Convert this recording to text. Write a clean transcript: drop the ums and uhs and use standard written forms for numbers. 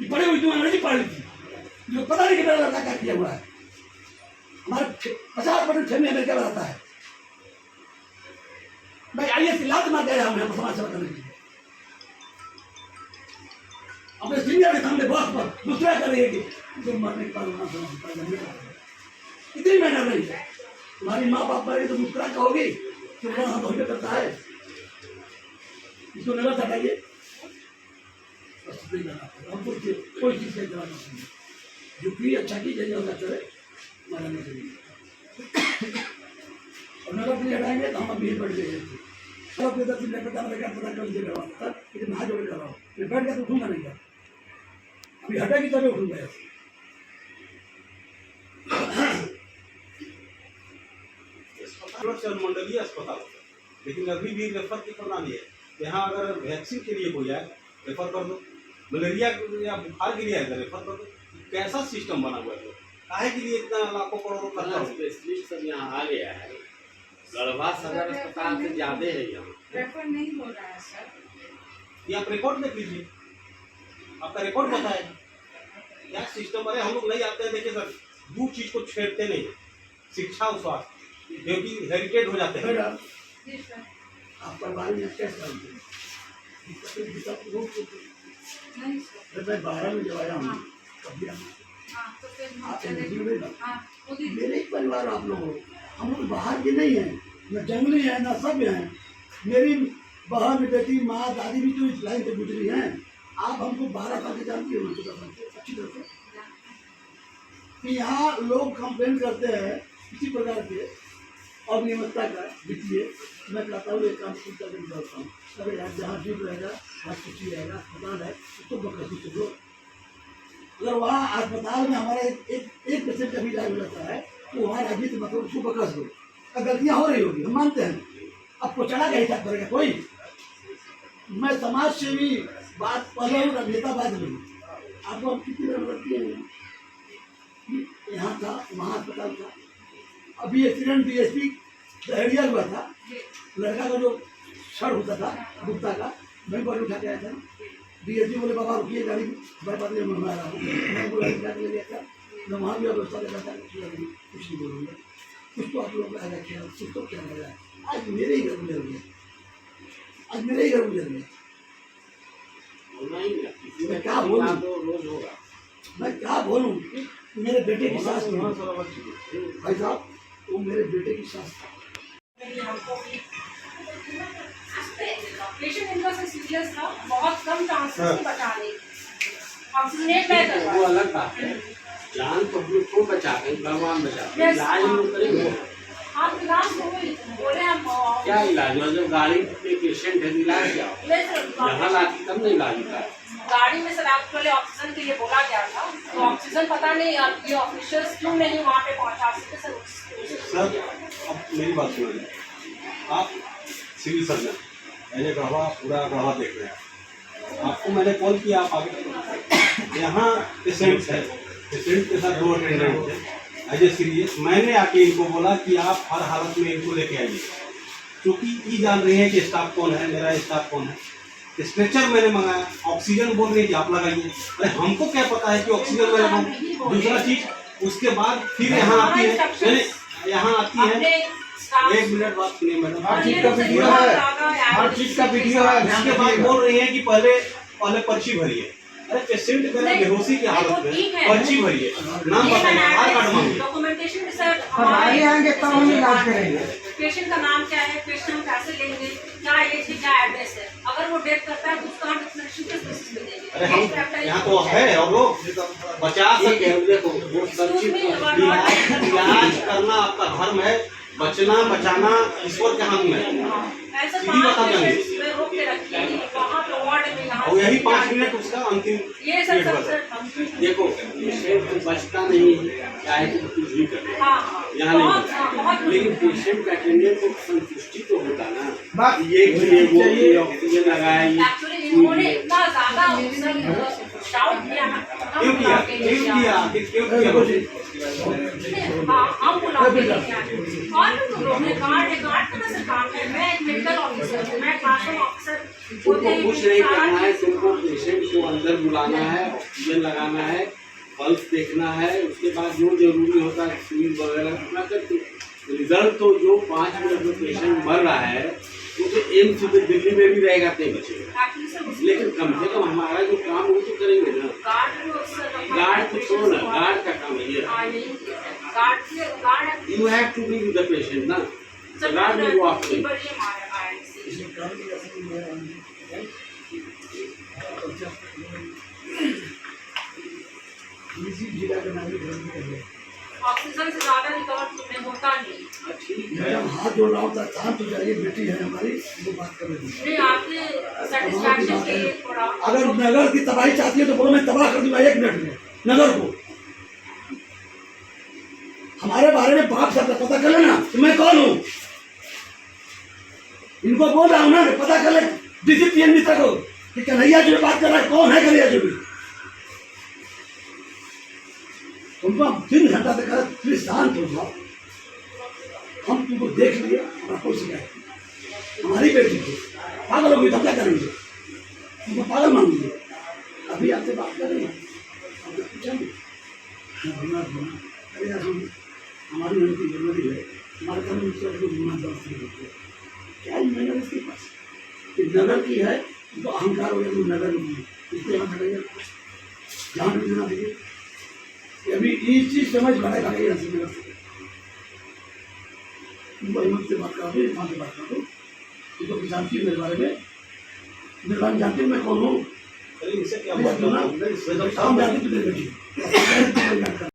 पढ़े हुई तुम अंग्रेजी पढ़ ली थी, जो पता नहीं कितना लड़का क्या किया हुआ है। हमारे 50% फैमिली अमेरिका में रहता है। भाई आइए लात मार गए हम समाज सेवा करने के लिए, अपने सीनियर के सामने बॉस पर दूसरा कर रही है कि तुम मरने के बाद इतनी मेहनत नहीं है। तुम्हारी माँ बाप पर तो मुस्कुरा कहोगी कि वहाँ तो करता है, इसको नजर हटाइए। हमको कोई चीज़ का जवाब नहीं, जो भी अच्छा की जाए होगा करे माना नहीं चाहिए। और नगर से हटाएंगे तो हम अब भीड़ बढ़ गए थे। सब पता कर मुझे करवा लेकिन हाथ जोड़ करवाओ, मैं बैठ गया तो उठूंगा नहीं, अभी हटेगी तभी उठूंगा। मंडलीय अस्पताल होता है, लेकिन अभी भी रेफर की प्रणाली है। यहाँ अगर वैक्सीन के लिए कोई आए रेफर कर दो, मलेरिया या बुखार के लिए आए रेफर कर दो। कैसा सिस्टम बना हुआ है? काहे के लिए इतना लाखों करोड़ों खर्चा? स्पेशलिस्ट सब यहाँ आ गया है, गढ़वा सदर अस्पताल से ज्यादा है यहाँ रेफर नहीं हो रहा है सर। ये आप रिकॉर्ड देख लीजिए, आपका रिकॉर्ड बताएगा क्या सिस्टम। अरे हम लोग नहीं आते हैं, देखिए सर, दो चीज को छेड़ते नहीं, शिक्षा और स्वास्थ्य, क्योंकि हेरिटेज हो जाते हैं। आप परिवार में कैसे मैं 12 में जब आया हूँ मेरे ही परिवार आप लोग हो, हम लोग बाहर के नहीं हैं, न जंगली हैं न सब हैं। मेरी बहन बेटी माँ दादी भी तो इस लाइन से गुजरी हैं। आप हमको 12 साल से जानती हो अच्छी तरह से कि यहाँ लोग कंप्लेन करते हैं किसी प्रकार के अनियमितता का। वित्तीय मैं कहता हूँ एक काम खुद करके निकालता हूँ, अरे यार जहाँ जीप रहेगा वहाँ कुछ रहेगा, अस्पताल है उसको बकसी से दो। अगर वहाँ अस्पताल में हमारा एक पेशेंट का भी इलाज हो जाता है तो वहाँ राजनीति मतलब उसको बकस दो। गलतियाँ हो रही होगी, हम मानते हैं, अब पहुँचाना का हिसाब करेगा कोई। मैं समाज सेवी बात पहले हूँ, राजनेता बाद में हूँ। आपको हम कितनी जरूरत है, यहाँ था वहाँ अस्पताल था। अभी एक्सीडेंट DSP दहरिया हुआ था, लड़का का जो सर होता था गुप्ता का, मैं बॉडी उठा के आया था। DSP बोले बाबा रुकिए गाड़ी बाईपास में मैं आ रहा हूँ, मैं बोला ले गया था। मैं वहाँ भी व्यवस्था लेता था, कुछ नहीं बोलूँगा। कुछ तो आप लोगों का आया क्या, कुछ तो क्या लगा। आज मेरे ही घर गुजर गया, आज मेरे ही घर गुजर गया। मैं क्या बोलूँ, मैं क्या बोलूँ। मेरे बेटे की सास भाई साहब, वो मेरे बेटे की सास पेशेंट इनका से सीरियस था, बहुत कम चांसेस बचाने। ऑक्सीजनेट नहीं करवा, वो अलग बात है। जान तो को बचा के भगवान बचा, इलाज नहीं करेंगे। आप इलाज बोले हम क्या इलाज है? जब गाड़ी पे पेशेंट है इलाज क्या यहाँ लाती तब नहीं इलाज होता है। गाड़ी में सर एक्चुअली ऑक्सीजन के लिए बोला गया था, तो ऑक्सीजन पता नहीं ये ऑफिशियल्स क्यों नहीं वहाँ पे पहुँचा सकते सर। अब मेरी बात सुनिए, आप सिविल सर्जन मैंने गढ़वा पूरा गढ़वा देख रहे हैं, आपको मैंने कॉल किया, आप आगे। यहाँ पेशेंट्स है, पेशेंट के साथ 2 अटेंडेंट थे एज ए सीरियस। मैंने आके इनको बोला कि आप हर हालत में इनको लेके आइए, क्योंकि ये जान रहे हैं कि स्टाफ कौन है, मेरा स्टाफ कौन है। स्ट्रेचर मैंने मंगाया, ऑक्सीजन बोल रही है कि आप लगाइए। अरे हमको क्या पता है कि ऑक्सीजन मैं लगाऊँ। दूसरा चीज उसके बाद फिर यहाँ आती है, यहाँ आती है, 1 मिनट बात सुनिए मैडम, हर चीज का वीडियो है, हर चीज का वीडियो है। उसके बाद बोल रही है कि पहले पर्ची भरिए। अरे पेशेंट मेरा बेहोशी की हालत में पर्ची भरिए, नाम बताइए, आधार कार्ड मांगिए। डॉक्यूमेंटेशन में सर हमारे आएंगे तब हम इलाज करेंगे। पेशेंट का नाम क्या है, पेशेंट हम कैसे लेंगे, क्या एज है, क्या एड्रेस है। अगर वो डेथ करता है तो उसका हम डॉक्यूमेंटेशन किस बेसिस पे देंगे। अरे हम यहाँ तो है और लोग बचा सके। देखो वो सब चीज इलाज करना आपका धर्म है, बचना बचाना ईश्वर के हाथ में है। सीधी बता देंगे और यही 5 मिनट उसका अंतिम ये सर देखो पेशेंट बचता नहीं है, चाहे तो कुछ भी करे यहाँ नहीं होता, लेकिन पेशेंट का अटेंडेंट को संतुष्टि तो होता ना। ये वो ऑक्सीजन लगाया, इन्होंने इतना ज्यादा डाउट किया, क्यों किया हम बुलाते हैं। और भी तो लोग हैं, गार्ड है, गार्ड का कैसे काम है। मैं एक मेडिकल ऑफिसर हूँ, मैं क्लासरूम ऑफिसर तुमको कुछ नहीं करना है, तुमको पेशेंट को अंदर बुलाना है, ऑक्सीजन लगाना है, पल्स देखना है, उसके बाद जो जरूरी होता है सुई वगैरह अपना करके रिजल्ट तो जो 5 मिनट में पेशेंट मर रहा है वो तो एम्स तो दिल्ली में भी रहेगा तो बचेगा, लेकिन कम से कम हमारा जो काम वो तो करेंगे ना। गार्ड तो छोड़ो ना, गार्ड का काम है ये, you have to be with the patient ना, गार्ड में वो आपको ऑक्सीजन से ज्यादा रिकवर तुम्हें होता नहीं। मैडम हाथ जोड़ रहा हूँ, शांत हो जाइए, बेटी है हमारी, वो बात कर रही है। नहीं, आपके सेटिस्फैक्शन के लिए थोड़ा, अगर नगर की तबाही चाहती है तो बोलो मैं तबाह कर दूंगा 1 मिनट में नगर को। हमारे बारे में बाप से पता कर लेना तो मैं कौन हूँ, इनको बोल रहा हूँ ना, पता कर ले डीजीपीएन मित्र को कि कन्हैया जो बात कर रहा है कौन है कन्हैया जो भी। तुमको 3 घंटा तक प्लीज शांत हो जाओ, हम तुमको देख लिया, हमारा कोई शिकायत नहीं, हमारी बेटी थी, पागल हो गई तो क्या करेंगे, तुमको पागल मांगेंगे। अभी आपसे बात कर रहे हैं, आपने पूछा नहीं, हमारी उनकी जरूरी है, हमारे घर में क्या नगर इसके पास, नगर की है तो अहंकार हो गया, तो नगर में इसके यहाँ ध्यान भी देना चाहिए। अभी इस चीज समझ बढ़ेगा नहीं ऐसे नगर से, तुमको हिम्मत से बात करा दो, यहाँ से बात करा दो, तुमको जानती है मेरे बारे में, मेरे बारे में जानती हूँ मैं कौन हूँ, इनसे क्या जानती हूँ ना, जानती तुझे बेटी